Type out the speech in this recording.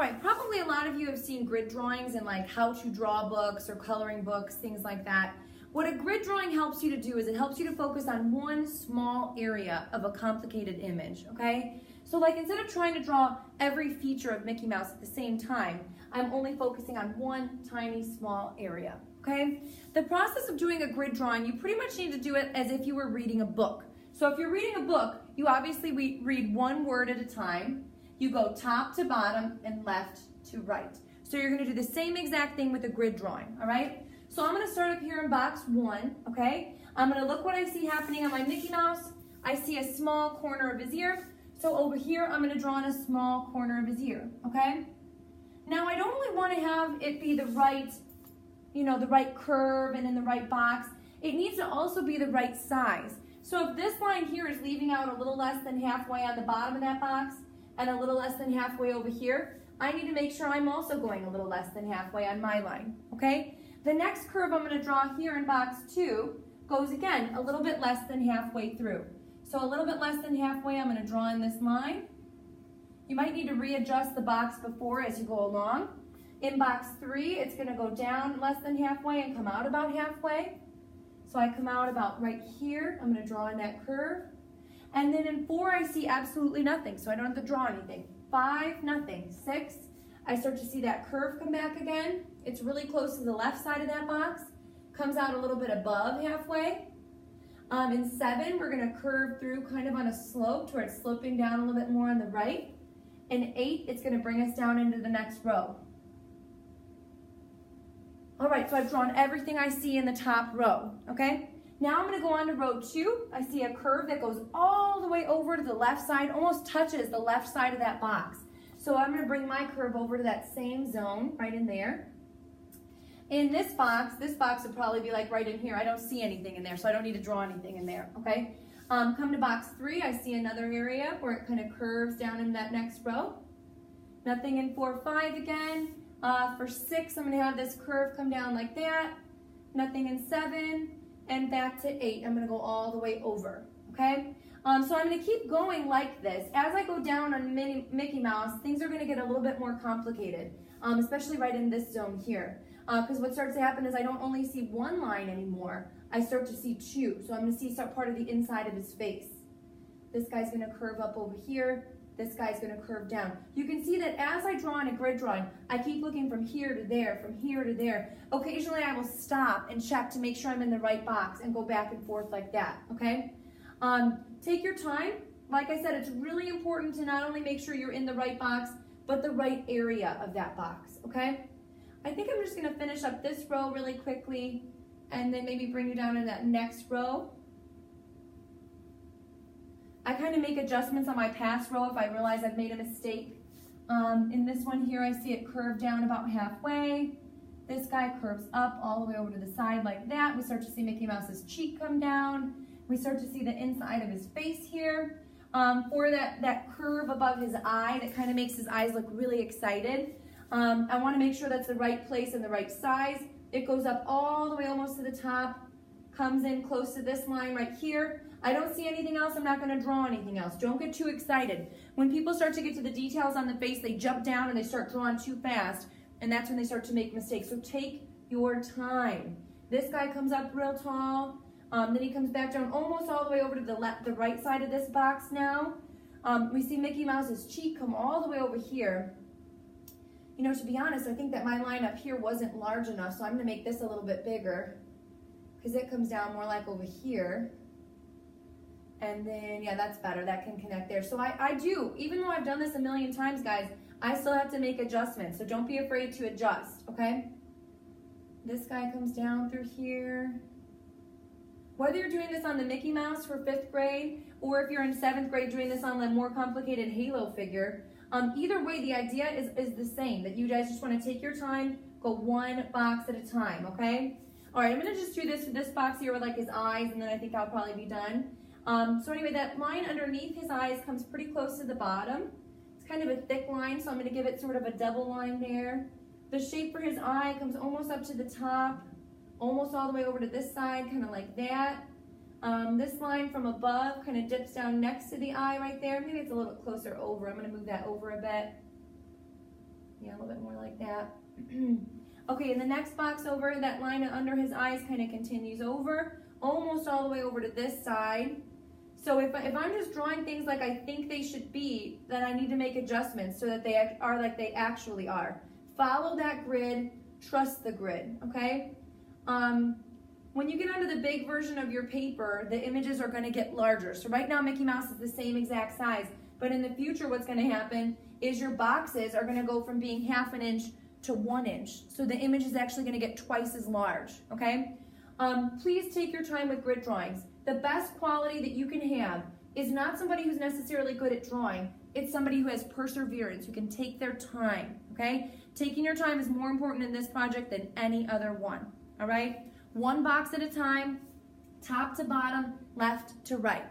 right, probably a lot of you have seen grid drawings and like how to draw books or coloring books, things like that. What a grid drawing helps you to do is it helps you to focus on one small area of a complicated image, okay? So like instead of trying to draw every feature of Mickey Mouse at the same time, I'm only focusing on one tiny small area, okay? The process of doing a grid drawing, you pretty much need to do it as if you were reading a book. So if you're reading a book, you obviously read one word at a time. You go top to bottom and left to right. So you're gonna do the same exact thing with a grid drawing, all right? So I'm gonna start up here in box 1, okay? I'm gonna look what I see happening on my Mickey Mouse. I see a small corner of his ear. So over here, I'm gonna draw in a small corner of his ear, okay? Now I don't only wanna have it be the right, the right curve and in the right box. It needs to also be the right size. So if this line here is leaving out a little less than halfway on the bottom of that box, and a little less than halfway over here, I need to make sure I'm also going a little less than halfway on my line, okay? The next curve I'm gonna draw here in box 2 goes again a little bit less than halfway through. So a little bit less than halfway, I'm gonna draw in this line. You might need to readjust the box before as you go along. In box 3, it's gonna go down less than halfway and come out about halfway. So I come out about right here, I'm gonna draw in that curve. And then in 4, I see absolutely nothing, so I don't have to draw anything. 5, nothing. 6, I start to see that curve come back again. It's really close to the left side of that box. Comes out a little bit above halfway. In 7, we're gonna curve through kind of on a slope to where it's sloping down a little bit more on the right. In 8, it's gonna bring us down into the next row. All right, so I've drawn everything I see in the top row, okay? Now I'm gonna go on to row 2. I see a curve that goes all the way over to the left side, almost touches the left side of that box. So I'm gonna bring my curve over to that same zone, right in there. In this box would probably be like right in here. I don't see anything in there, so I don't need to draw anything in there, okay? Come to box 3, I see another area where it kind of curves down in that next row. Nothing in 4, 5 again. For 6, I'm gonna have this curve come down like that. Nothing in 7. And back to 8, I'm gonna go all the way over, okay? So I'm gonna keep going like this. As I go down on Mickey Mouse, things are gonna get a little bit more complicated, especially right in this zone here. Because what starts to happen is I don't only see one line anymore, I start to see 2. So I'm gonna see part of the inside of his face. This guy's gonna curve up over here. This guy's gonna curve down. You can see that as I draw in a grid drawing, I keep looking from here to there, from here to there. Occasionally I will stop and check to make sure I'm in the right box and go back and forth like that, okay? Take your time. Like I said, it's really important to not only make sure you're in the right box, but the right area of that box, okay? I think I'm just gonna finish up this row really quickly and then maybe bring you down to that next row. I kind of make adjustments on my pass row if I realize I've made a mistake. In this one here, I see it curve down about halfway. This guy curves up all the way over to the side like that. We start to see Mickey Mouse's cheek come down. We start to see the inside of his face here. For that curve above his eye that kind of makes his eyes look really excited. I want to make sure that's the right place and the right size. It goes up all the way almost to the top, comes in close to this line right here. I don't see anything else, I'm not going to draw anything else. Don't get too excited. When people start to get to the details on the face, they jump down and they start drawing too fast, and that's when they start to make mistakes. So take your time. This guy comes up real tall, then he comes back down almost all the way over to the right side of this box now. We see Mickey Mouse's cheek come all the way over here. You know, to be honest, I think that my line up here wasn't large enough, so I'm going to make this a little bit bigger because it comes down more like over here. And then, yeah, that's better. That can connect there. So I do, even though I've done this a million times, guys, I still have to make adjustments. So don't be afraid to adjust, okay? This guy comes down through here. Whether you're doing this on the Mickey Mouse for 5th grade, or if you're in 7th grade doing this on the more complicated Halo figure, either way, the idea is the same, that you guys just want to take your time, go one box at a time, okay? All right, I'm going to just do this box here with like his eyes, and then I think I'll probably be done. So anyway, that line underneath his eyes comes pretty close to the bottom. It's kind of a thick line, so I'm going to give it sort of a double line there. The shape for his eye comes almost up to the top, almost all the way over to this side, kind of like that. This line from above kind of dips down next to the eye right there. Maybe it's a little bit closer over. I'm going to move that over a bit. Yeah, a little bit more like that. Okay, in the next box over, that line under his eyes kind of continues over, almost all the way over to this side. So if I'm just drawing things like I think they should be, then I need to make adjustments so that they are like they actually are. Follow that grid, trust the grid, okay? When you get onto the big version of your paper, the images are going to get larger. So right now Mickey Mouse is the same exact size, but in the future what's going to happen is your boxes are going to go from being 1/2 inch to 1 inch. So the image is actually going to get twice as large, okay? Please take your time with grid drawings. The best quality that you can have is not somebody who's necessarily good at drawing. It's somebody who has perseverance, who can take their time, okay? Taking your time is more important in this project than any other one, all right? One box at a time, top to bottom, left to right.